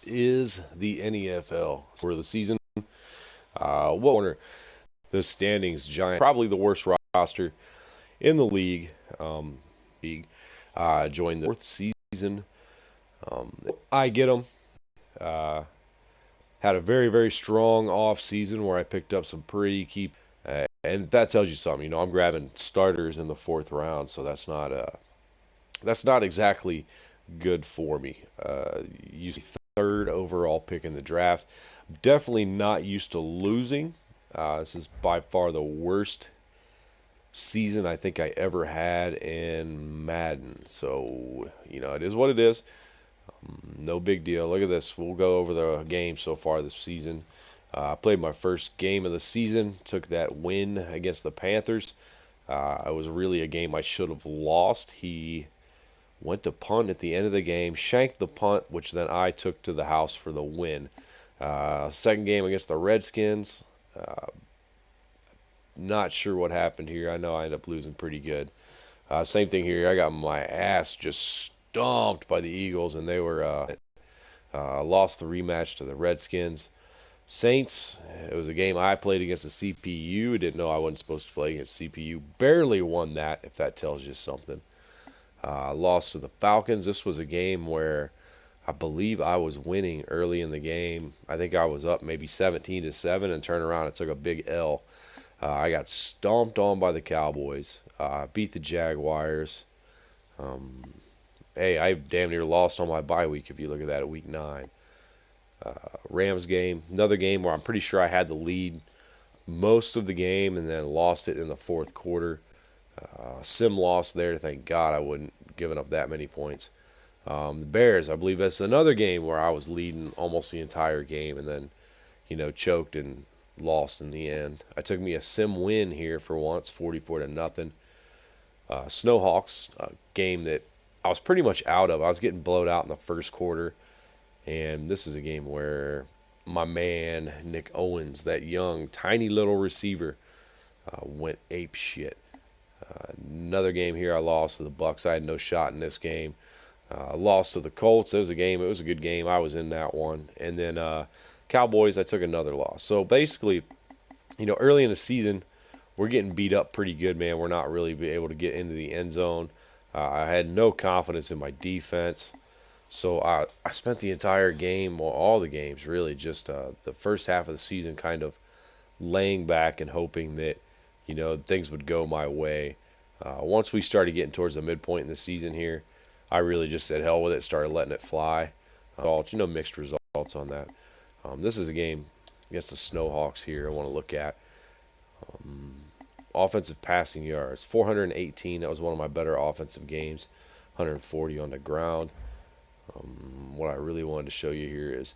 is the NEFL for the season. What corner? The standings giant, probably the worst roster in the league. League joined the fourth season. I get them. Had a very strong off season where I picked up some pretty key, and that tells you something. You know, I'm grabbing starters in the fourth round, so that's not exactly good for me. Usually third overall pick in the draft. Definitely not used to losing. This is by far the worst season I think I ever had in Madden. So, you know, it is what it is. No big deal. Look at this. We'll go over the games so far this season. I played my first game of the season, took that win against the Panthers. It was really a game I should have lost. He went to punt at the end of the game, shanked the punt, which then I took to the house for the win. Second game against the Redskins. Not sure what happened here. I know I ended up losing pretty good. Same thing here. I got my ass just stomped by the Eagles, and they were lost the rematch to the Redskins. Saints, it was a game I played against the CPU. Didn't know I wasn't supposed to play against CPU. Barely won that, if that tells you something. Lost to the Falcons. This was a game where I believe I was winning early in the game. I think I was up maybe 17-7 and turned around and took a big L. I got stomped on by the Cowboys. Beat the Jaguars. Hey, I damn near lost on my bye week if you look at that at week 9. Rams game, another game where I'm pretty sure I had the lead most of the game and then lost it in the fourth quarter. Sim lost there. Thank God I wouldn't given up that many points. The Bears, I believe that's another game where I was leading almost the entire game and then, choked and lost in the end. I took me a sim win here for once, 44-0. Snowhawks, a game that I was pretty much out of. I was getting blowed out in the first quarter. And this is a game where my man, Nick Owens, that young, tiny little receiver, went ape shit. Another game here I lost to the Bucks. I had no shot in this game. Lost to the Colts. It was a good game. I was in that one. And then Cowboys, I took another loss. So basically, early in the season, we're getting beat up pretty good, man. We're not really able to get into the end zone. I had no confidence in my defense. So I spent the entire game, well, all the games really, just the first half of the season kind of laying back and hoping that, things would go my way. Once we started getting towards the midpoint in the season here, I really just said hell with it, started letting it fly. Mixed results on that. This is a game against the Snowhawks here I want to look at. Offensive passing yards, 418. That was one of my better offensive games. 140 on the ground. What I really wanted to show you here is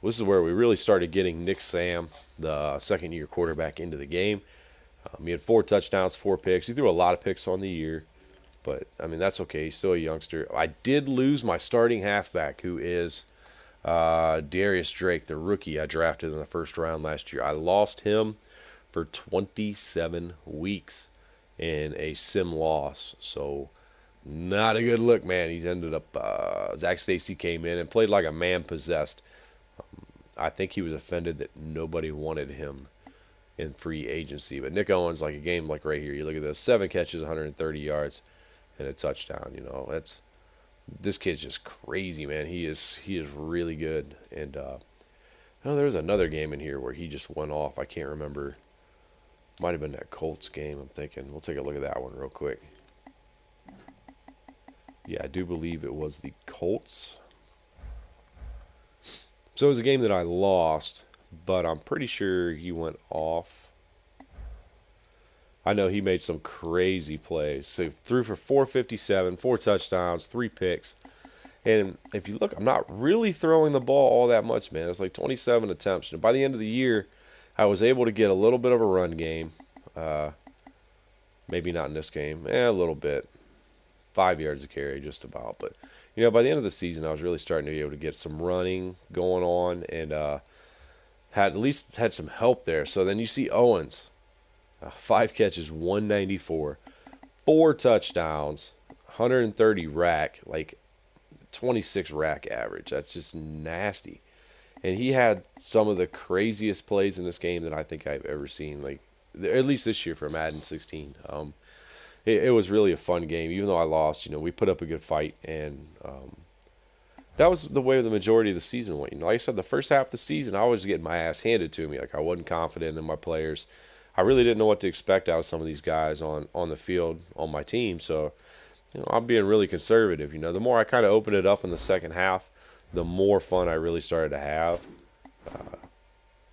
this is where we really started getting Nick Sam, the second-year quarterback, into the game. He had 4 touchdowns, 4 picks. He threw a lot of picks on the year, but, that's okay. He's still a youngster. I did lose my starting halfback, who is Darius Drake, the rookie I drafted in the first round last year. I lost him for 27 weeks in a sim loss, so not a good look, man. He's ended up, Zach Stacy came in and played like a man possessed. I think he was offended that nobody wanted him in free agency. But Nick Owens, like a game like right here, you look at this, 7 catches, 130 yards, and a touchdown. This kid's just crazy, man. He is really good. And there's another game in here where he just went off. I can't remember. Might have been that Colts game, I'm thinking. We'll take a look at that one real quick. Yeah, I do believe it was the Colts. So it was a game that I lost, but I'm pretty sure he went off. I know he made some crazy plays. So threw for 457, 4 touchdowns, 3 picks. And if you look, I'm not really throwing the ball all that much, man. It's like 27 attempts. And by the end of the year, I was able to get a little bit of a run game. Maybe not in this game. A little bit. 5 yards a carry, just about. But, by the end of the season, I was really starting to be able to get some running going on and had at least had some help there. So then you see Owens, 5 catches, 194, 4 touchdowns, 130 rack, like 26 rack average. That's just nasty. And he had some of the craziest plays in this game that I think I've ever seen. Like at least this year for Madden 16. It was really a fun game, even though I lost. We put up a good fight, and that was the way the majority of the season went. Like I said, the first half of the season, I was getting my ass handed to me. Like I wasn't confident in my players. I really didn't know what to expect out of some of these guys on the field on my team. So, I'm being really conservative. The more I kind of opened it up in the second half, the more fun I really started to have.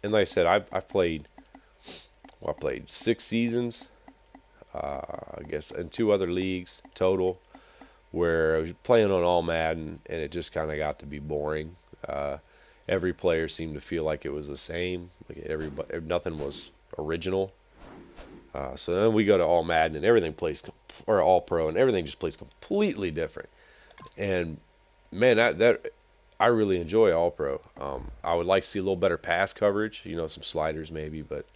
And like I said, I played 6 seasons, I guess, in 2 other leagues total, where I was playing on all Madden, and it just kind of got to be boring. Every player seemed to feel like it was the same. Like nothing was original. So then we go to all Madden, and everything plays, or all Pro, and everything just plays completely different. And man, that I really enjoy all Pro. I would like to see a little better pass coverage, some sliders maybe, but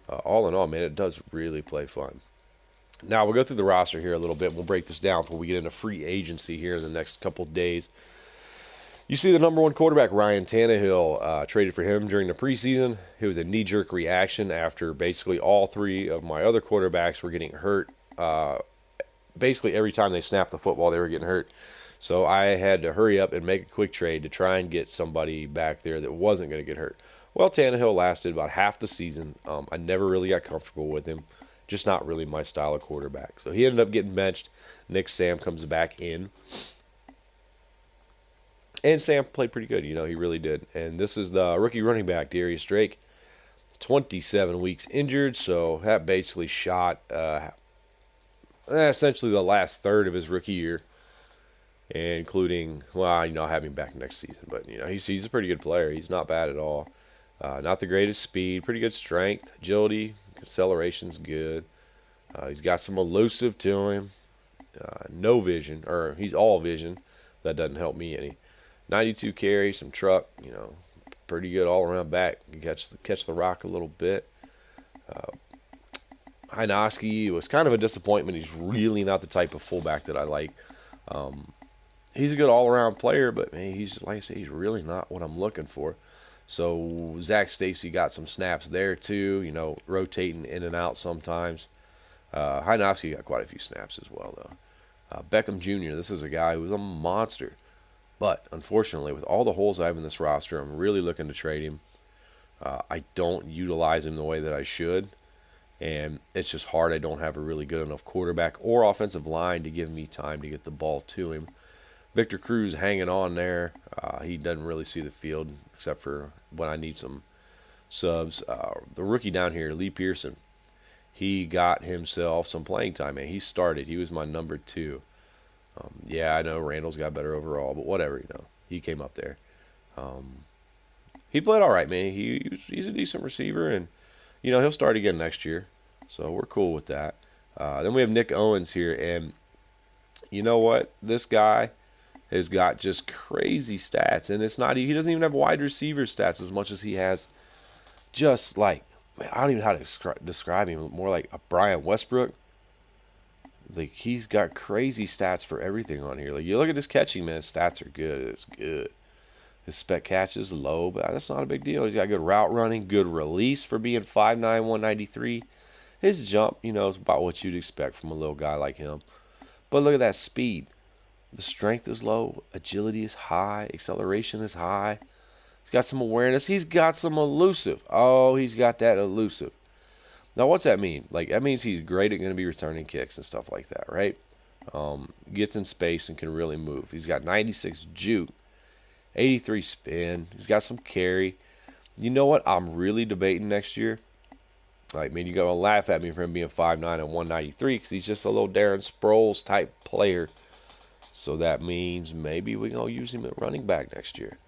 all in all, man, it does really play fun. Now we'll go through the roster here a little bit. We'll break this down before we get into free agency here in the next couple of days. You see the number one quarterback, Ryan Tannehill, traded for him during the preseason. It was a knee-jerk reaction after basically all 3 of my other quarterbacks were getting hurt. Basically every time they snapped the football, they were getting hurt. So I had to hurry up and make a quick trade to try and get somebody back there that wasn't going to get hurt. Well, Tannehill lasted about half the season. I never really got comfortable with him. Just not really my style of quarterback. So he ended up getting benched. Nick Sam comes back in. And Sam played pretty good. He really did. And this is the rookie running back, Darius Drake. 27 weeks injured, so that basically shot essentially the last third of his rookie year, including, I have him back next season. But, he's a pretty good player. He's not bad at all. Not the greatest speed, pretty good strength, agility, acceleration's good. He's got some elusive to him. No vision, or he's all vision. That doesn't help me any. 92 carries, some truck, pretty good all around back. Can catch the rock a little bit. Hynoski was kind of a disappointment. He's really not the type of fullback that I like. He's a good all around player, but man, he's like I say, he's really not what I'm looking for. So Zach Stacy got some snaps there too, rotating in and out sometimes. Hynoski got quite a few snaps as well though. Beckham Jr., this is a guy who's a monster. But unfortunately, with all the holes I have in this roster, I'm really looking to trade him. I don't utilize him the way that I should. And it's just hard. I don't have a really good enough quarterback or offensive line to give me time to get the ball to him. Victor Cruz hanging on there. He doesn't really see the field except for when I need some subs. The rookie down here, Lee Pearson, he got himself some playing time, man. He started. He was my number 2. Yeah, I know Randall's got better overall, but whatever, he came up there. He played all right, man. He's a decent receiver, and he'll start again next year, so we're cool with that. Then we have Nick Owens here, and you know what? This guy has got just crazy stats, and he doesn't even have wide receiver stats as much as he has just like, man, I don't even know how to describe him. More like a Brian Westbrook. Like, he's got crazy stats for everything on here. Like, you look at his catching, man, his stats are good. It's good. His spec catch is low, but that's not a big deal. He's got good route running, good release for being 5'9", 193. His jump, is about what you'd expect from a little guy like him. But look at that speed. The strength is low. Agility is high. Acceleration is high. He's got some awareness. He's got some elusive. Oh, he's got that elusive. Now, what's that mean? Like, that means he's great at going to be returning kicks and stuff like that, right? Gets in space and can really move. He's got 96 juke, 83 spin. He's got some carry. You know what? I'm really debating next year. Like, man, you're going to laugh at me for him being 5'9" and 193 because he's just a little Darren Sproles type player. So that means maybe we're going to use him at running back next year.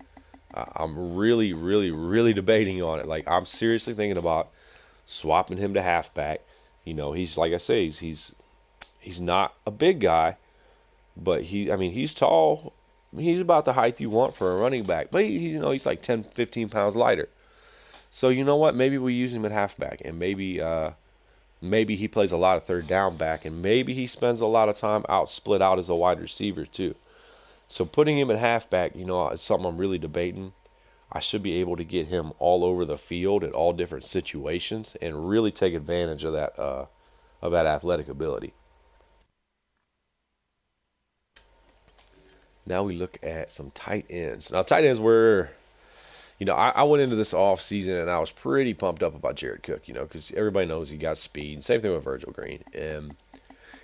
I'm really, really, really debating on it. Like, I'm seriously thinking about swapping him to halfback. He's like I say, he's not a big guy, but he's tall. He's about the height you want for a running back, but he's like 10, 15 pounds lighter. So you know what? Maybe we use him at halfback, and maybe he plays a lot of third down back, and maybe he spends a lot of time split out as a wide receiver too. So putting him at halfback, is something I'm really debating. I should be able to get him all over the field at all different situations and really take advantage of that athletic ability. Now we look at some tight ends. Now tight ends were, I went into this off season and I was pretty pumped up about Jared Cook, because everybody knows he got speed. Same thing with Virgil Green, and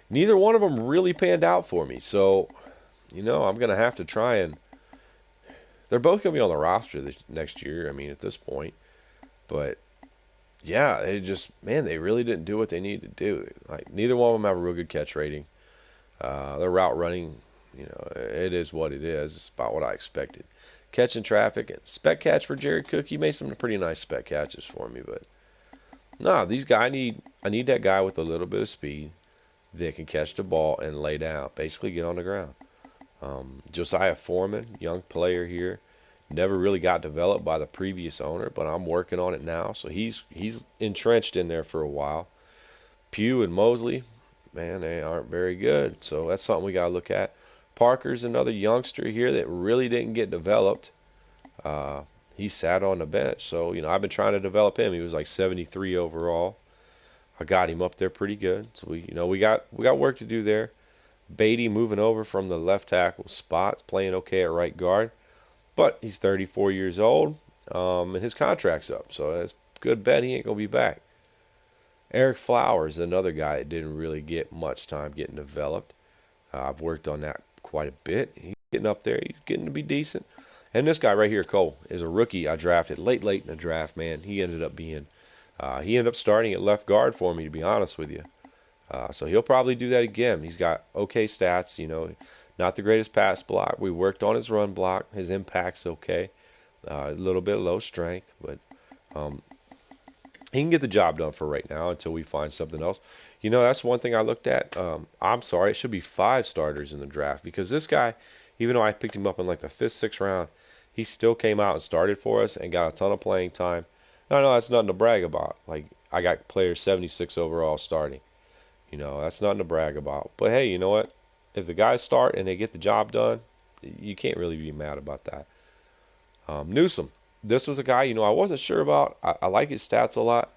neither one of them really panned out for me. So, I'm gonna have to try and. They're both gonna be on the roster this next year. I mean, at this point, but yeah, they really didn't do what they needed to do. Like neither one of them have a real good catch rating. Their route running, it is what it is. It's about what I expected. Catching traffic and spec catch for Jared Cook. He made some pretty nice spec catches for me, but no, these guys I need that guy with a little bit of speed that can catch the ball and lay down, basically get on the ground. Josiah Foreman, young player here, never really got developed by the previous owner, but I'm working on it now, so he's entrenched in there for a while. Pugh and Mosley, man, they aren't very good, so that's something we got to look at. Parker's another youngster here that really didn't get developed. Uh, he sat on the bench, so I've been trying to develop him. He was like 73 overall. I got him up there pretty good, so we got work to do there. Beatty moving over from the left tackle spots, playing okay at right guard, but he's 34 years old, and his contract's up, so that's a good bet he ain't gonna be back. Eric Flowers, another guy that didn't really get much time getting developed. I've worked on that quite a bit. He's getting up there. He's getting to be decent. And this guy right here, Cole, is a rookie I drafted late in the draft. Man, he ended up starting at left guard for me, to be honest with you. So he'll probably do that again. He's got okay stats, not the greatest pass block. We worked on his run block. His impact's okay. A little bit low strength, but um, he can get the job done for right now until we find something else. That's one thing I looked at. I'm sorry, it should be 5 starters in the draft because this guy, even though I picked him up in like the 5th, 6th round, he still came out and started for us and got a ton of playing time. I know that's nothing to brag about. Like, I got players 76 overall starting. That's nothing to brag about. But hey, you know what? If the guys start and they get the job done, you can't really be mad about that. Newsom. This was a guy, I wasn't sure about. I like his stats a lot.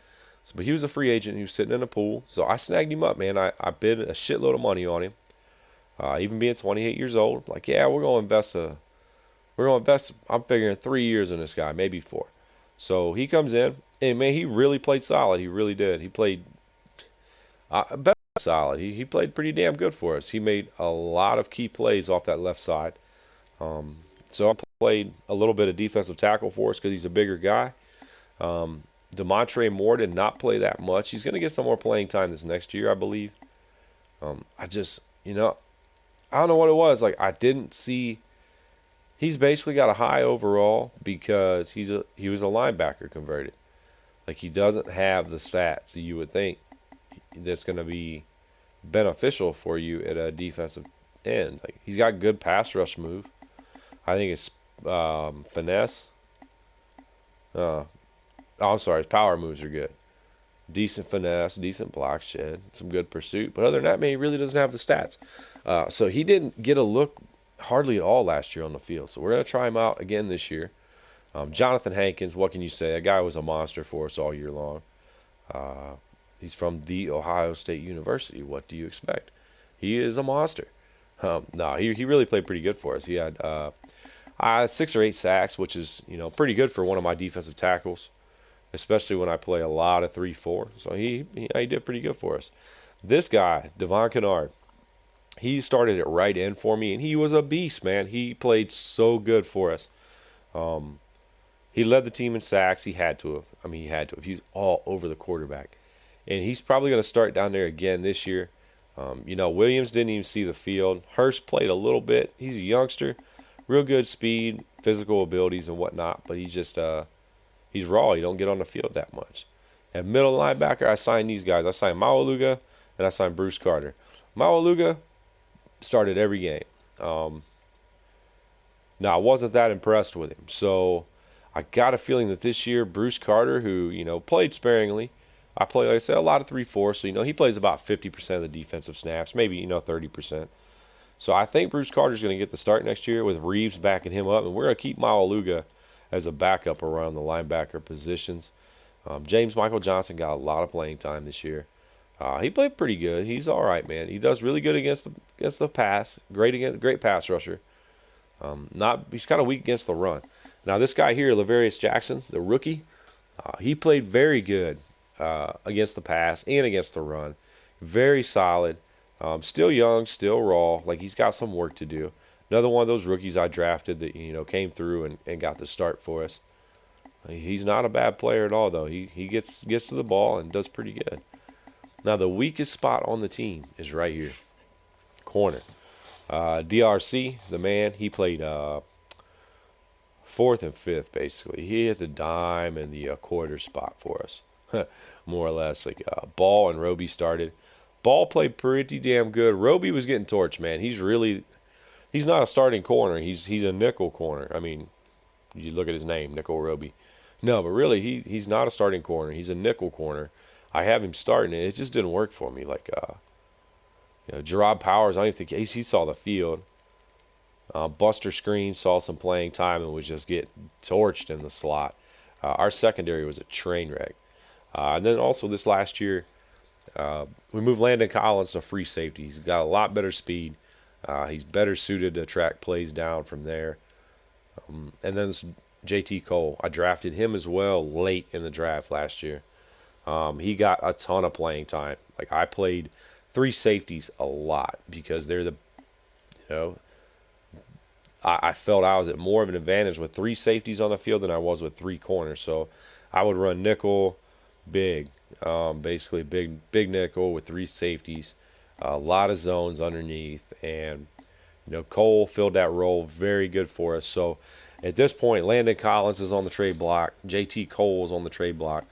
But he was a free agent. He was sitting in a pool. So I snagged him up, man. I bid a shitload of money on him. Even being 28 years old. Like, yeah, we're going to invest, I'm figuring 3 years in this guy, maybe 4. So he comes in, and man, he really played solid. He really did. He played better than solid. He played pretty damn good for us. He made a lot of key plays off that left side. So I played a little bit of defensive tackle for us because he's a bigger guy. Demontre Moore did not play that much. He's going to get some more playing time this next year, I believe. I just, I don't know what it was. Like, I didn't see. He's basically got a high overall because he was a linebacker converted. Like, he doesn't have the stats you would think that's going to be beneficial for you at a defensive end. Like, he's got good pass rush move. I think his finesse. I'm sorry, his power moves are good. Decent finesse, decent block shed, some good pursuit. But other than that, man, he really doesn't have the stats. So he didn't get a look hardly at all last year on the field. So we're going to try him out again this year. Jonathan Hankins, what can you say? That guy was a monster for us all year long. He's from The Ohio State University. What do you expect? He is a monster. No, he really played pretty good for us. He had 6 or 8 sacks, which is pretty good for one of my defensive tackles, especially when I play a lot of 3-4. So he did pretty good for us. This guy, Devon Kennard, he started at right end for me, and he was a beast, man. He played so good for us. He led the team in sacks. He had to have. I mean, he had to have. He was all over the quarterback. And he's probably going to start down there again this year. Williams didn't even see the field. Hurst played a little bit. He's a youngster. Real good speed, physical abilities, and whatnot. But he's raw. He don't get on the field that much. At middle linebacker, I signed these guys. I signed Maualuga, and I signed Bruce Carter. Maualuga started every game. Now, I wasn't that impressed with him. So I got a feeling that this year, Bruce Carter, who, played sparingly, I play, like I said, a lot of 3-4. So, he plays about 50% of the defensive snaps, maybe, 30%. So I think Bruce Carter's going to get the start next year with Reeves backing him up. And we're going to keep Maualuga as a backup around the linebacker positions. James Michael Johnson got a lot of playing time this year. He played pretty good. He's all right, man. He does really good against the pass. Great pass rusher. Not He's kind of weak against the run. Now this guy here, Lavarius Jackson, the rookie, he played very good against the pass and against the run. Very solid. Still young, still raw. Like he's got some work to do. Another one of those rookies I drafted that came through and got the start for us. He's not a bad player at all, though. He gets to the ball and does pretty good. Now the weakest spot on the team is right here, corner. DRC, the man, he played fourth and fifth basically. He hit the dime in the quarter spot for us, more or less. Like Ball and Roby started. Ball played pretty damn good. Roby was getting torched, man. He's not a starting corner. He's a nickel corner. I mean, you look at his name, Nickel Roby. No, but really, he's not a starting corner. He's a nickel corner. I have him starting, and it just didn't work for me. Like, Gerard Powers, I don't even think he saw the field. Buster Screen saw some playing time and was just getting torched in the slot. Our secondary was a train wreck. And then also this last year, we moved Landon Collins to free safety. He's got a lot better speed. He's better suited to track plays down from there. And then this JT Cole, I drafted him as well late in the draft last year. He got a ton of playing time. Like I played three safeties a lot because they're I felt I was at more of an advantage with three safeties on the field than I was with three corners. So I would run nickel, big, basically big nickel with three safeties, a lot of zones underneath, and Cole filled that role very good for us. So at this point, Landon Collins is on the trade block, JT Cole is on the trade block,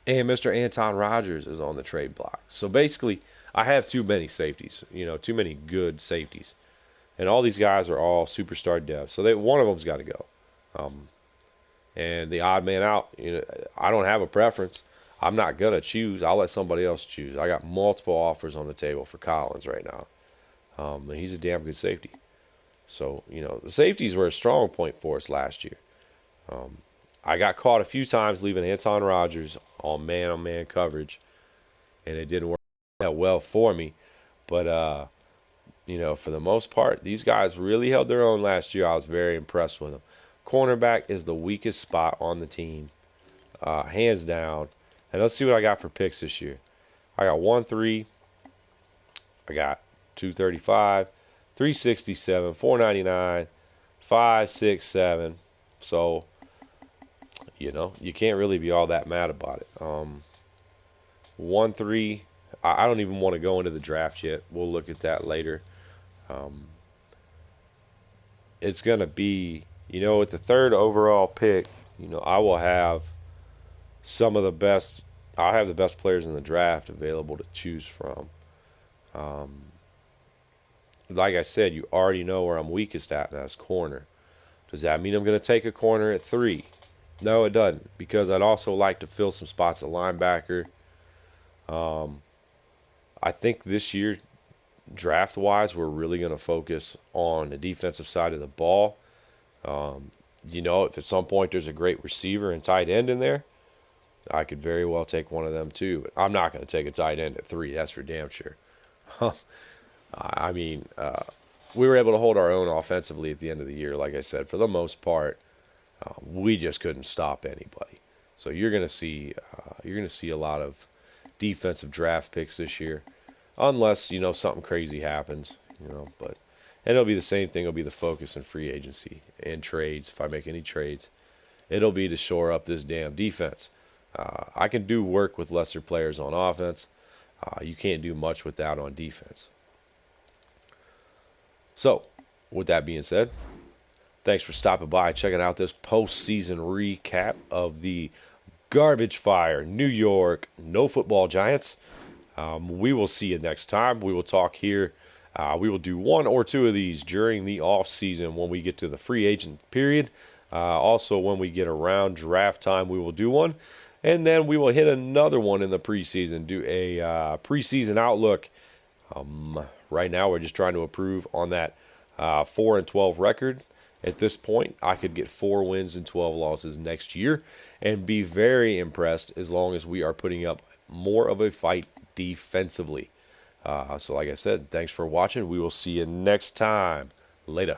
and Mr. Anton Rodgers is on the trade block. So basically, I have too many safeties, too many good safeties. And all these guys are all superstar devs. So one of them's got to go. And the odd man out, I don't have a preference. I'm not going to choose. I'll let somebody else choose. I got multiple offers on the table for Collins right now. And he's a damn good safety. So, the safeties were a strong point for us last year. I got caught a few times leaving Anton Rodgers on man-on-man coverage, and it didn't work that well for me. But, for the most part, these guys really held their own last year. I was very impressed with them. Cornerback is the weakest spot on the team, hands down. And let's see what I got for picks this year. I got 1-3. I got 235, 367, 499, 5, 6, 7. So, you can't really be all that mad about it. 1-3. I don't even want to go into the draft yet. We'll look at that later. It's going to be, with the third overall pick, I will have some of the best, I'll have the best players in the draft available to choose from. Like I said, you already know where I'm weakest at, and that's corner. Does that mean I'm going to take a corner at 3? No, it doesn't, because I'd also like to fill some spots at linebacker. I think this year, draft-wise, we're really going to focus on the defensive side of the ball. If at some point there's a great receiver and tight end in there, I could very well take one of them too. But I'm not going to take a tight end at 3. That's for damn sure. We were able to hold our own offensively at the end of the year. Like I said, for the most part, we just couldn't stop anybody. So you're going to see a lot of defensive draft picks this year, unless something crazy happens. And it'll be the same thing. It'll be the focus in free agency and trades. If I make any trades, it'll be to shore up this damn defense. I can do work with lesser players on offense. You can't do much with that on defense. So, with that being said, thanks for stopping by, checking out this postseason recap of the Garbage Fire New York No Football Giants. We will see you next time. We will talk here. We will do 1 or 2 of these during the off season when we get to the free agent period. Also, when we get around draft time, we will do one. And then we will hit another one in the preseason, do a preseason outlook. Right now, we're just trying to improve on that 4-12 record At this point, I could get 4 wins and 12 losses next year and be very impressed as long as we are putting up more of a fight defensively. So like I said, thanks for watching. We will see you next time. Later.